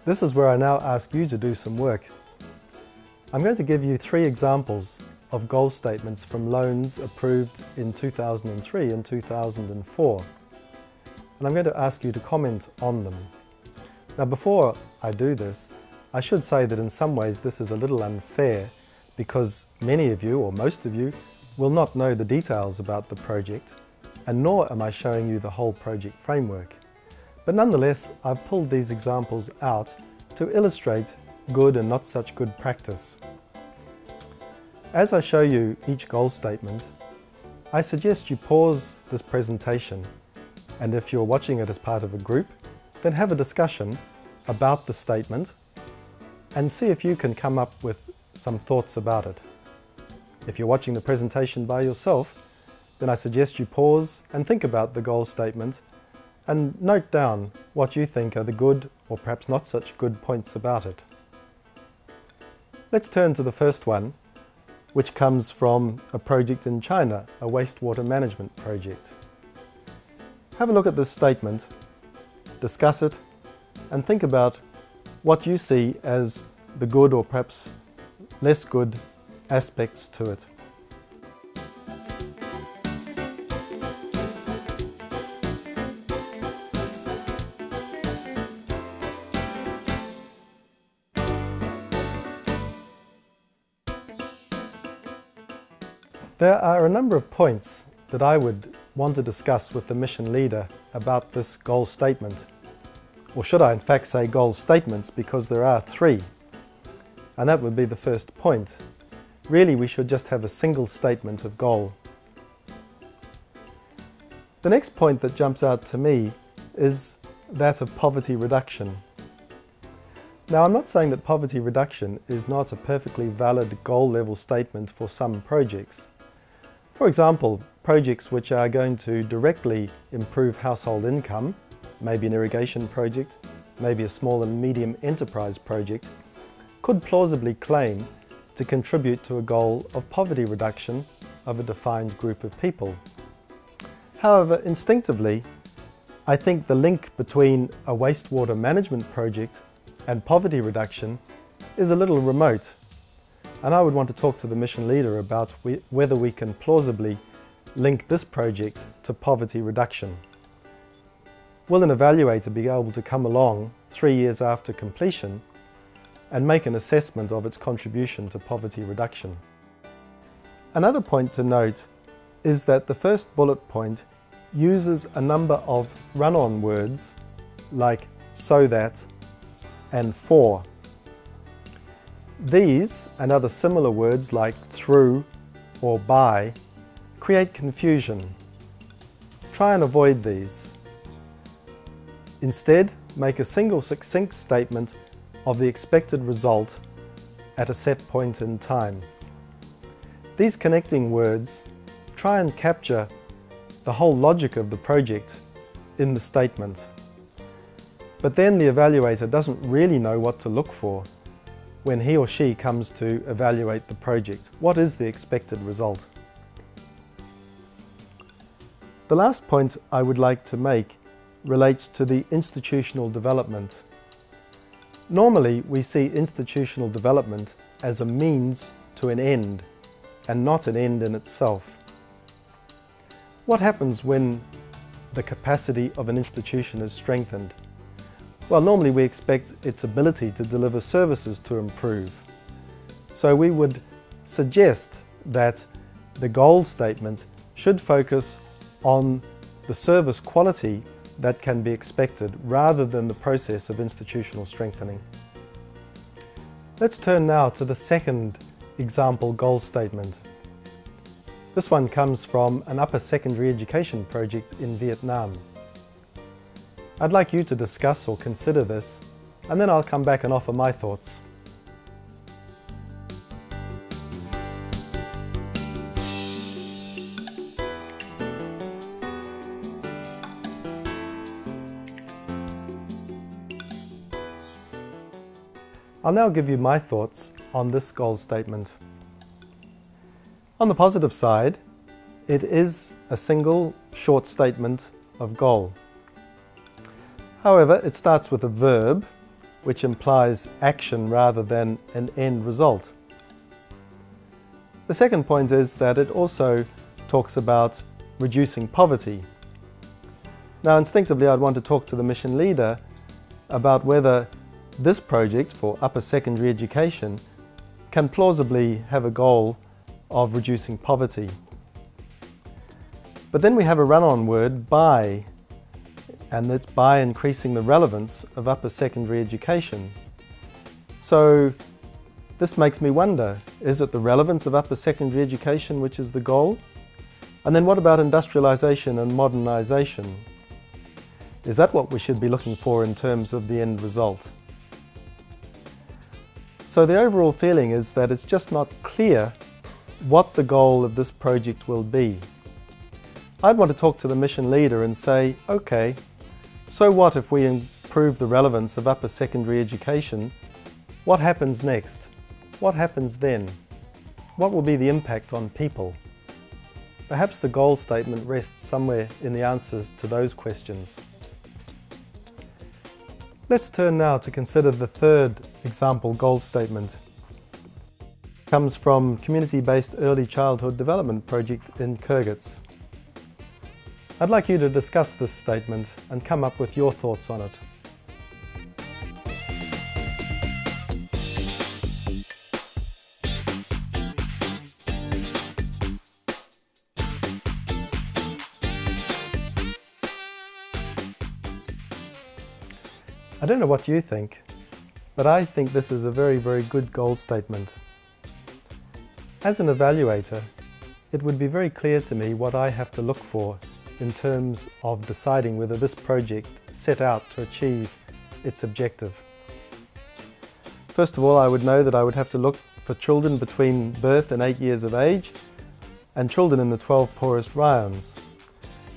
This is where I now ask you to do some work. I'm going to give you 3 examples of goal statements from loans approved in 2003 and 2004. And I'm going to ask you to comment on them. Now, before I do this, I should say that in some ways this is a little unfair because many of you, or most of you, will not know the details about the project, and nor am I showing you the whole project framework. But nonetheless, I've pulled these examples out to illustrate good and not such good practice. As I show you each goal statement, I suggest you pause this presentation, and if you're watching it as part of a group, then have a discussion about the statement and see if you can come up with some thoughts about it. If you're watching the presentation by yourself, then I suggest you pause and think about the goal statement and note down what you think are the good or perhaps not such good points about it. Let's turn to the first one, which comes from a project in China, a wastewater management project. Have a look at this statement, discuss it, and think about what you see as the good or perhaps less good aspects to it. There are a number of points that I would want to discuss with the mission leader about this goal statement. Or should I in fact say goal statements, because there are 3. And that would be the first point. Really, we should just have a single statement of goal. The next point that jumps out to me is that of poverty reduction. Now, I'm not saying that poverty reduction is not a perfectly valid goal level statement for some projects. For example, projects which are going to directly improve household income, maybe an irrigation project, maybe a small and medium enterprise project, could plausibly claim to contribute to a goal of poverty reduction of a defined group of people. However, instinctively, I think the link between a wastewater management project and poverty reduction is a little remote. And I would want to talk to the mission leader about whether we can plausibly link this project to poverty reduction. Will an evaluator be able to come along 3 years after completion and make an assessment of its contribution to poverty reduction? Another point to note is that the first bullet point uses a number of run-on words like so that and for. These and other similar words like through or by create confusion. Try and avoid these. Instead, make a single succinct statement of the expected result at a set point in time. These connecting words try and capture the whole logic of the project in the statement. But then the evaluator doesn't really know what to look for when he or she comes to evaluate the project. What is the expected result? The last point I would like to make relates to the institutional development. Normally, we see institutional development as a means to an end and not an end in itself. What happens when the capacity of an institution is strengthened? Well, normally we expect its ability to deliver services to improve. So we would suggest that the goal statement should focus on the service quality that can be expected rather than the process of institutional strengthening. Let's turn now to the second example goal statement. This one comes from an upper secondary education project in Vietnam. I'd like you to discuss or consider this, and then I'll come back and offer my thoughts. I'll now give you my thoughts on this goal statement. On the positive side, it is a single short statement of goal. However, it starts with a verb which implies action rather than an end result. The second point is that it also talks about reducing poverty. Now, instinctively, I'd want to talk to the mission leader about whether this project for upper secondary education can plausibly have a goal of reducing poverty. But then we have a run-on word, by, and that's by increasing the relevance of upper secondary education. So this makes me wonder, is it the relevance of upper secondary education which is the goal? And then what about industrialization and modernization? Is that what we should be looking for in terms of the end result? So the overall feeling is that it's just not clear what the goal of this project will be. I'd want to talk to the mission leader and say, okay, so what if we improve the relevance of upper secondary education? What happens next? What happens then? What will be the impact on people? Perhaps the goal statement rests somewhere in the answers to those questions. Let's turn now to consider the third example goal statement. It comes from Community-Based Early Childhood Development Project in Kyrgyz. I'd like you to discuss this statement and come up with your thoughts on it. I don't know what you think, but I think this is a very, very good goal statement. As an evaluator, it would be very clear to me what I have to look for in terms of deciding whether this project set out to achieve its objective. First of all, I would know that I would have to look for children between birth and 8 years of age and children in the 12 poorest rayons.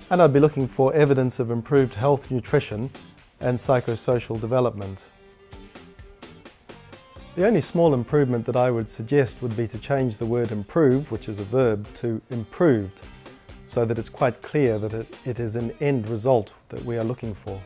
And I'd be looking for evidence of improved health, nutrition and psychosocial development. The only small improvement that I would suggest would be to change the word improve, which is a verb, to improved, so that it's quite clear that it is an end result that we are looking for.